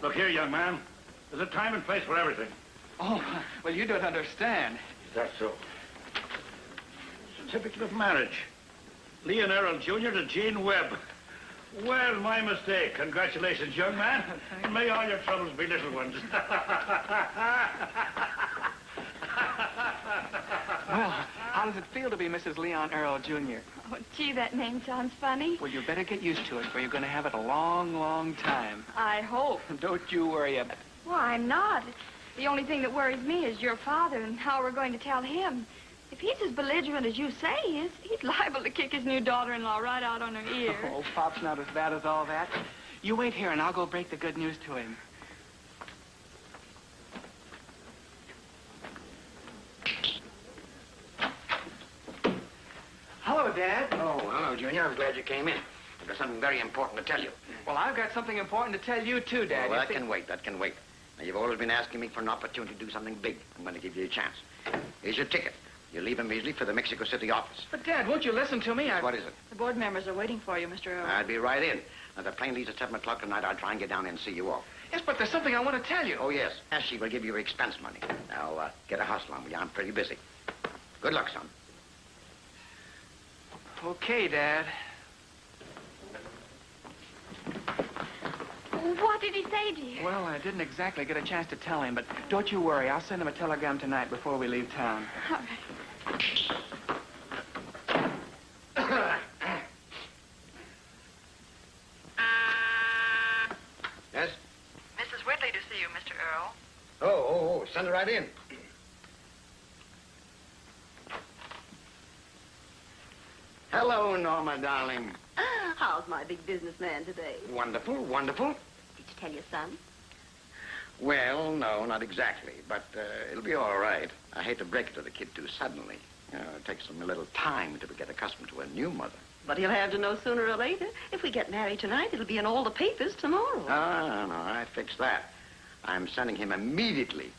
Look here, young man. There's a time and place for everything. Oh, well, you don't understand. Is that so? Certificate of marriage. Leon Errol, Jr. to Jean Webb. Well, my mistake. Congratulations, young man. And may all your troubles be little ones. Well, how does it feel to be Mrs. Leon Errol, Jr.? Oh, gee, that name sounds funny. Well, you better get used to it, for you're going to have it a long, long time. I hope. Don't you worry about it. Well, I'm not. The only thing that worries me is your father and how we're going to tell him. If he's as belligerent as you say he is, he's liable to kick his new daughter-in-law right out on her ear. Oh, Pop's not as bad as all that. You wait here, and I'll go break the good news to him. Hello, Dad. Oh, hello, Junior. I'm glad you came in. I've got something very important to tell you. Well, I've got something important to tell you, too, Dad. Well, that can wait. That can wait. Now, you've always been asking me for an opportunity to do something big. I'm going to give you a chance. Here's your ticket. You leave immediately for the Mexico City office. But, Dad, won't you listen to me? What is it? The board members are waiting for you, Mr. Earl. I'll be right in. Now, the plane leaves at 7 o'clock tonight. I'll try and get down there and see you off. Yes, but there's something I want to tell you. Oh, yes. She will give you your expense money. Now, get a hustle on me. I'm pretty busy. Good luck, son. Okay, Dad. What did he say to you? Well, I didn't exactly get a chance to tell him, but don't you worry. I'll send him a telegram tonight before we leave town. All right. Yes? Mrs. Whitley to see you, Mr. Earl. Oh, send her right in. Hello, Norma, darling. How's my big businessman today? Wonderful, wonderful. Did you tell your son? Well, no, not exactly, but it'll be all right. I hate to break it to the kid too suddenly. You know, it takes him a little time to get accustomed to a new mother. But he'll have to know sooner or later. If we get married tonight, it'll be in all the papers tomorrow. No, I fixed that. I'm sending him immediately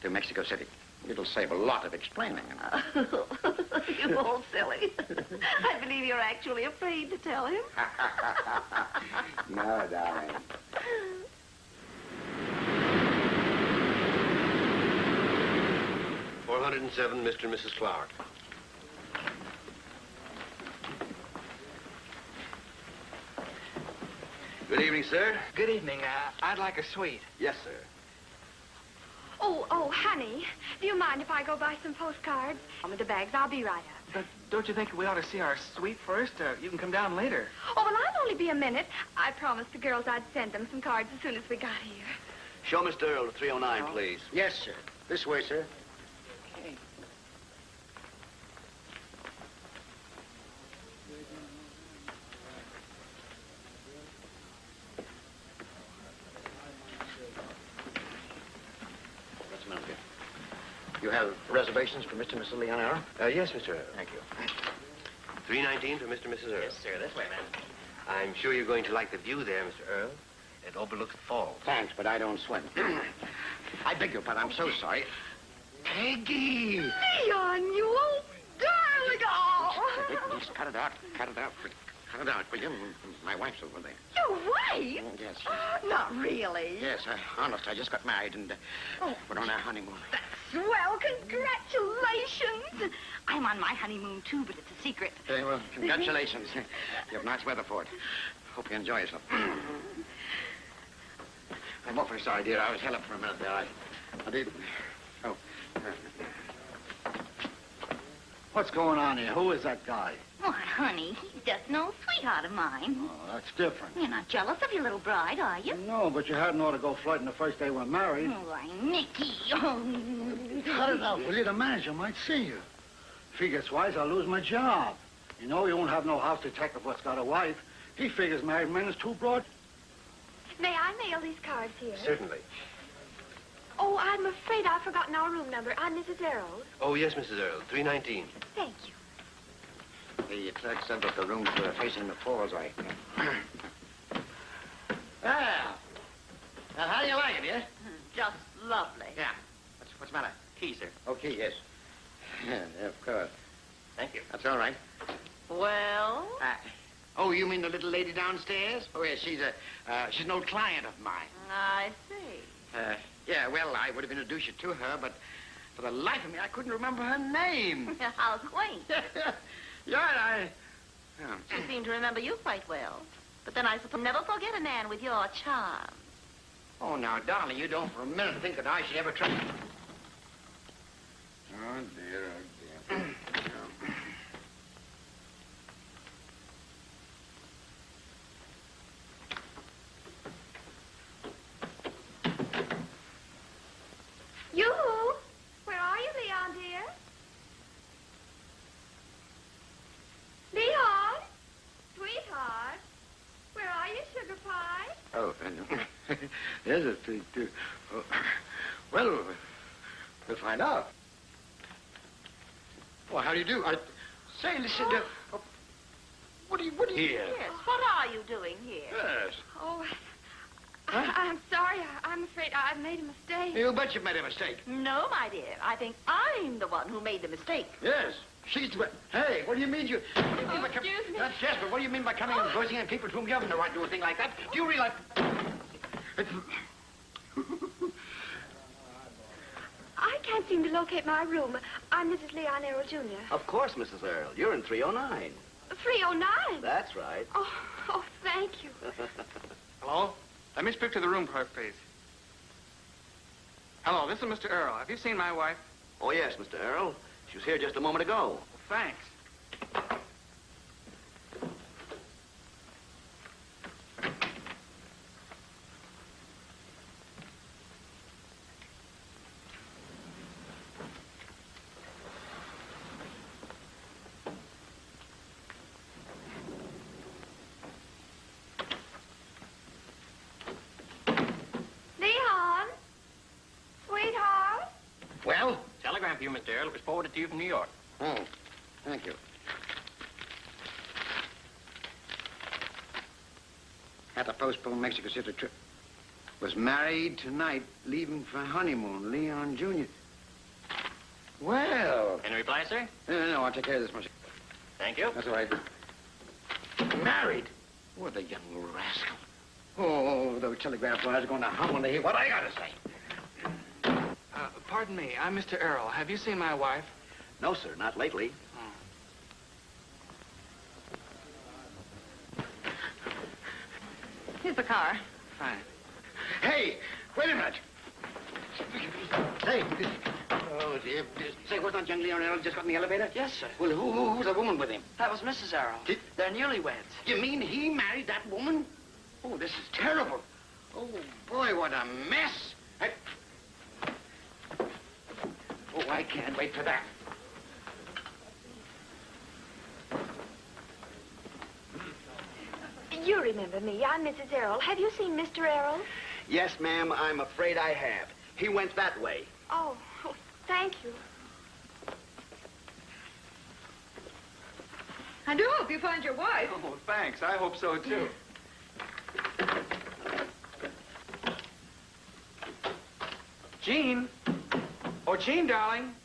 to Mexico City. It'll save a lot of explaining. You old silly. I believe you're actually afraid to tell him. No, darling. $407, Mr. and Mrs. Clark. Good evening, sir. Good evening. I'd like a suite. Yes, sir. Oh, honey, do you mind if I go buy some postcards? With the bags, I'll be right up. But don't you think we ought to see our suite first? You can come down later. Oh, well, I'll only be a minute. I promised the girls I'd send them some cards as soon as we got here. Show Mr. Earl to 309, please. Yes, sir. This way, sir. Okay. What's the matter here? You have reservations for Mr. and Mrs. Leon Errol? Yes, Mr. Earl. Thank you. 319 for Mr. and Mrs. Earl. Yes, sir. This way, man. I'm sure you're going to like the view there, Mr. Earl. It overlooks the falls. Thanks, but I don't swim. I beg your pardon. I'm so sorry. Peggy! Leon, you old darling! Oh! Please cut it out. Cut it out. Cut it out, will you? My wife's over there. Your wife? Yes. Not really. Yes, honest, I just got married and we're on our honeymoon. Well, congratulations. I'm on my honeymoon, too, but it's a secret. Well, congratulations. You have nice weather for it. Hope you enjoy yourself. I'm awfully sorry, dear. I was held up for a minute there. I did. Oh. What's going on here? Who is that guy? Why, honey, he's just an old sweetheart of mine. Oh, that's different. You're not jealous of your little bride, are you? No, but you hadn't ought to go flirting the first day we're married. Oh, why, Nicky. Oh. Cut it out, will you? The manager might see you. If he gets wise, I'll lose my job. You know, you won't have no house detective what's got a wife. He figures married men is too broad. May I mail these cards here? Certainly. Oh, I'm afraid I've forgotten our room number. I'm Mrs. Errol. Oh, yes, Mrs. Earl. 319. Thank you. The clerk said that the rooms were facing the falls, right? Well, how do you like it, yeah? Just lovely. Yeah. What's the matter? Key, sir. Okay, yes. Yeah, of course. Thank you. That's all right. Well? Oh, you mean the little lady downstairs? Oh, yes, she's an old client of mine. I see. Yeah, well, I would have introduced you to her, but for the life of me, I couldn't remember her name. How quaint. Yeah. She seemed to remember you quite well. But then I suppose never forget a man with your charm. Oh, now, darling, you don't for a minute think that I should ever try. Oh, dear, oh, dear. Yoo-hoo! Where are you, Leon, dear? Leon? Sweetheart? Where are you, sugar pie? Oh, there's a thing, too. Oh, well, we'll find out. Well, how do you do? Say, listen, what are you here? Yes, what are you doing here? Yes. Oh, Huh? I'm sorry. I'm afraid I've made a mistake. You bet you've made a mistake. No, my dear. I think I'm the one who made the mistake. Yes. She's the... Hey, what do you mean you... What do you mean by excuse me. That's yes, but what do you mean by coming and buzzing in people's rooms? You haven't no right to do a thing like that. Do you realize... I can't seem to locate my room. I'm Mrs. Leon Errol, Jr. Of course, Mrs. Earl. You're in 309. 309? That's right. Oh, thank you. Hello? Let me speak to the room clerk, please. Hello, this is Mr. Earl. Have you seen my wife? Oh, yes, Mr. Earl. She was here just a moment ago. Thanks. Leon? Sweetheart? Well? Telegram for you, Mr. Earl. It was forwarded to you from New York. Oh, thank you. Had to postpone Mexico City trip. Was married tonight, leaving for honeymoon, Leon Jr. Well. Any reply, sir? No, I'll take care of this much. Thank you. That's all right. Married? What a young rascal. Oh, those telegraph wires are going to hum when they hear what I got to say. Pardon me. I'm Mr. Errol. Have you seen my wife? No, sir, not lately. Here's the car. Fine. Hey, wait a minute. Hey. Oh, dear. Say, was not young Leon Errol just got in the elevator? Yes, sir. Well, who's the woman with him? That was Mrs. Errol. They're newlyweds. You mean he married that woman? Oh, this is terrible. Oh, boy, what a mess. Oh, I can't wait for that. You remember me. I'm Mrs. Errol. Have you seen Mr. Errol? Yes, ma'am, I'm afraid I have. He went that way. Oh, thank you. I do hope you find your wife. Oh, thanks. I hope so, too. Jean? Oh, Jean, darling.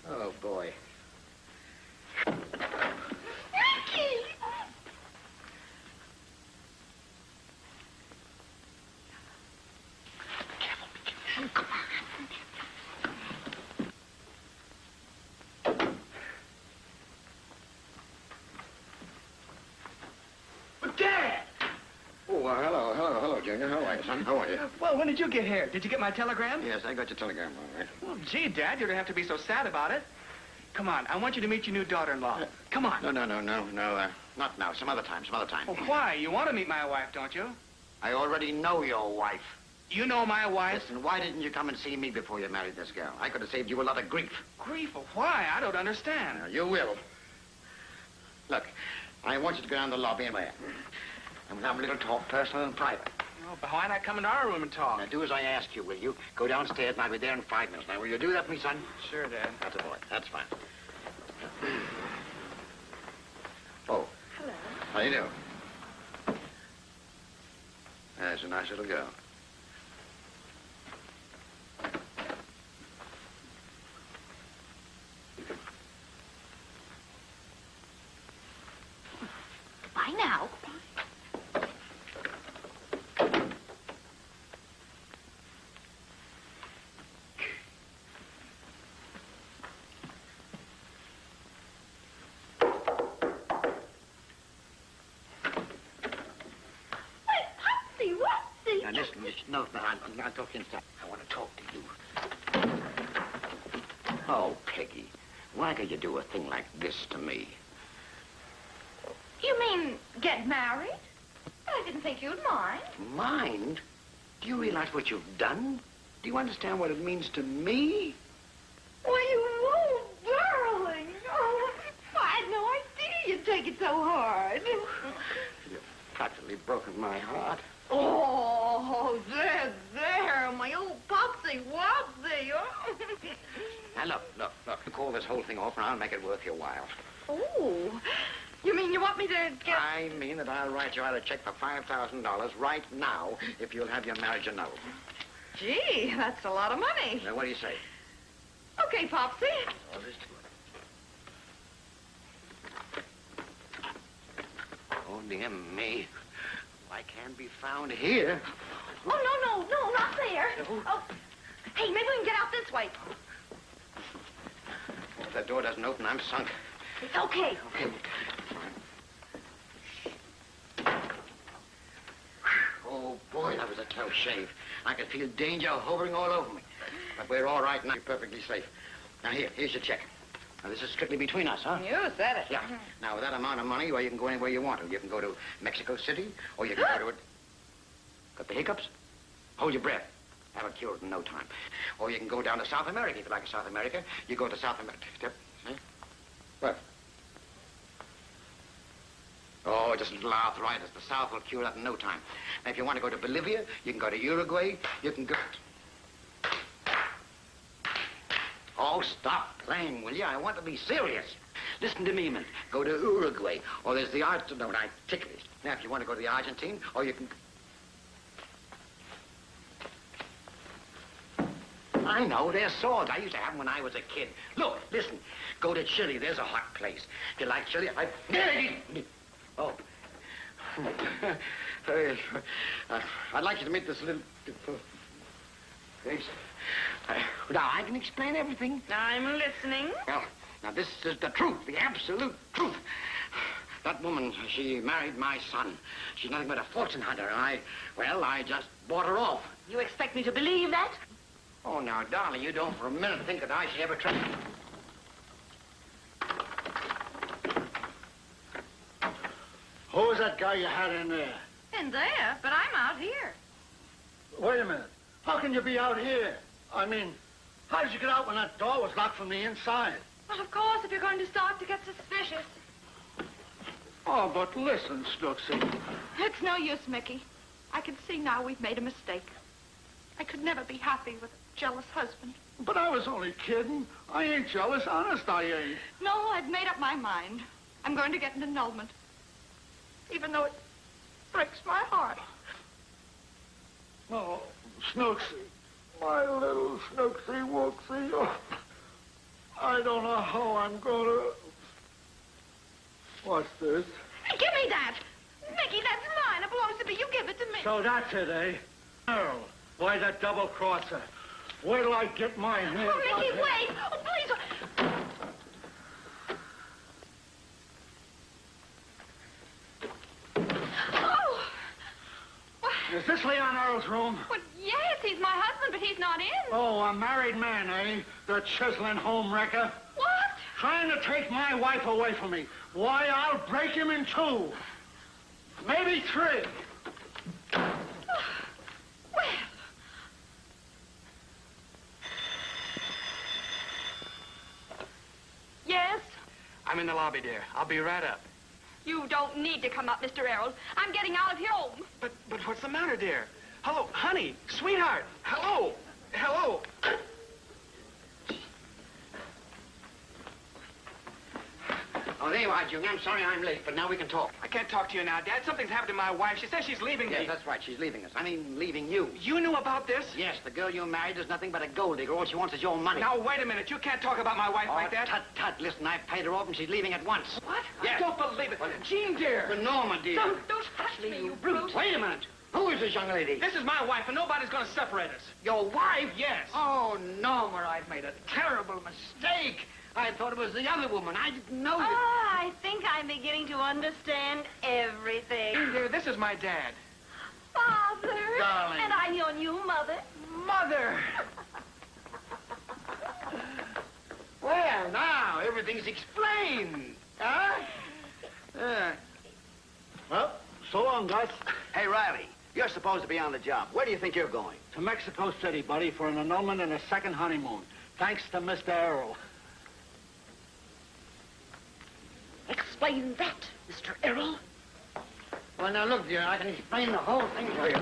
Oh, boy. Dad! Oh, hello, Junior. How are you, son? How are you? Well, when did you get here? Did you get my telegram? Yes, I got your telegram, all right. Well, gee, Dad, you don't have to be so sad about it. Come on, I want you to meet your new daughter-in-law. Come on. No. Not now. Some other time. Well, why? You want to meet my wife, don't you? I already know your wife. You know my wife? Listen, why didn't you come and see me before you married this girl? I could have saved you a lot of grief. Grief? Why? I don't understand. Now, you will. Look, I want you to go down to the lobby and we'll have a little talk, personal and private. Oh, but why not come into our room and talk? Now, do as I ask you, will you? Go downstairs and I'll be there in 5 minutes. Now, will you do that for me, son? Sure, Dad. That's a boy. That's fine. Oh. Hello. How do you do? That's a nice little girl. now. Now, listen, no, I'll talk inside. I want to talk to you. Oh, Peggy, why could you do a thing like this to me? You mean get married? I didn't think you'd mind. Mind? Do you realize what you've done? Do you understand what it means to me? Why, you old darling. Oh, I had no idea you'd take it so hard. You've practically broken my heart. Oh, there, my old popsy wopsy. Now, look. Call this whole thing off and I'll make it worth your while. Oh, you mean you want me to get... I mean that I'll write you out a check for $5,000 right now if you'll have your marriage annulled. Gee, that's a lot of money. Now, what do you say? Okay, Popsy. All this to it. Oh, dear me. I can't be found here. Oh, no, not there. No. Oh, hey, maybe we can get out this way. If that door doesn't open, I'm sunk. It's okay. Okay. Oh, boy, that was a close shave. I could feel danger hovering all over me. But we're all right now. You're perfectly safe. Now, here's your check. Now, this is strictly between us, huh? You said it. Yeah. Now, with that amount of money, well, you can go anywhere you want to. You can go to Mexico City, or you can go to it. Got the hiccups? Hold your breath. Have it cured in no time. Or you can go down to South America. If you like South America, you go to South America. See? What? Oh, just a little arthritis. The South will cure that in no time. Now, if you want to go to Bolivia, you can go to Uruguay. You can go... Oh, stop playing, will you? I want to be serious. Listen to me a minute. Go to Uruguay, or there's the No, I'm ticklish. Now, if you want to go to the Argentine, or you can... I know, they're swords. I used to have them when I was a kid. Look, listen. Go to Chile. There's a hot place. If you like Chile, Oh. I'd like you to meet this little... Now, I can explain everything. I'm listening. Well, now, this is the truth, the absolute truth. That woman, she married my son. She's nothing but a fortune hunter, and I just bought her off. You expect me to believe that? Oh, now, darling, you don't for a minute think that I should ever try... Who was that guy you had in there? In there, but I'm out here. Wait a minute. How can you be out here? I mean, how did you get out when that door was locked from the inside? Well, of course, if you're going to start to get suspicious. Oh, but listen, Snooksy. It's no use, Mickey. I can see now we've made a mistake. I could never be happy with a jealous husband. But I was only kidding. I ain't jealous. Honest, I ain't. No, I've made up my mind. I'm going to get an annulment. Even though it breaks my heart. Oh, Snooksy. My little Snooksy Wooksy. Oh, I don't know how I'm going to... What's this? Hey, give me that. Mickey, that's mine. It belongs to me. You give it to me. So that's it, eh? Errol, why that double-crosser? Where till I get my hands Oh, Mickey, on him? wait. Oh, please. Oh! Is this Leon Errol's room? Well, yes, he's my husband, but he's not in. Oh, a married man, eh? The chiseling home wrecker. What? Trying to take my wife away from me. Why, I'll break him in two. Maybe three. Well, yes? I'm in the lobby, dear. I'll be right up. You don't need to come up, Mr. Errol. I'm getting out of here home. But what's the matter, dear? Hello, honey, sweetheart. Hello. Hello. Oh, there you are, Junior. I'm sorry I'm late, but now we can talk. I can't talk to you now, Dad. Something's happened to my wife. She says she's leaving Yes, me. that's right. She's leaving us. I mean, leaving you. You knew about this? Yes, the girl you married is nothing but a gold digger. All she wants is your money. Now, wait a minute. You can't talk about my wife like that. Tut, tut. Listen, I've paid her off and she's leaving at once. What? Yes. I don't believe it. Jean, dear. But Norma, dear. Don't touch me, you brute. Wait a minute. Who is this young lady? This is my wife, and nobody's going to separate us. Your wife? Yes. Oh, Norma, I've made a terrible mistake. I thought it was the other woman. I didn't know you. Oh, I think I'm beginning to understand everything. Jean, dear, this is my dad. Father. Darling. And I'm your new mother. Mother! Well, now, everything's explained. Huh? Well, so long, Gus. Hey, Riley, you're supposed to be on the job. Where do you think you're going? To Mexico City, buddy, for an annulment and a second honeymoon. Thanks to Mr. Errol. Explain that, Mr. Errol. Well, now, look, dear, I can explain the whole thing for you.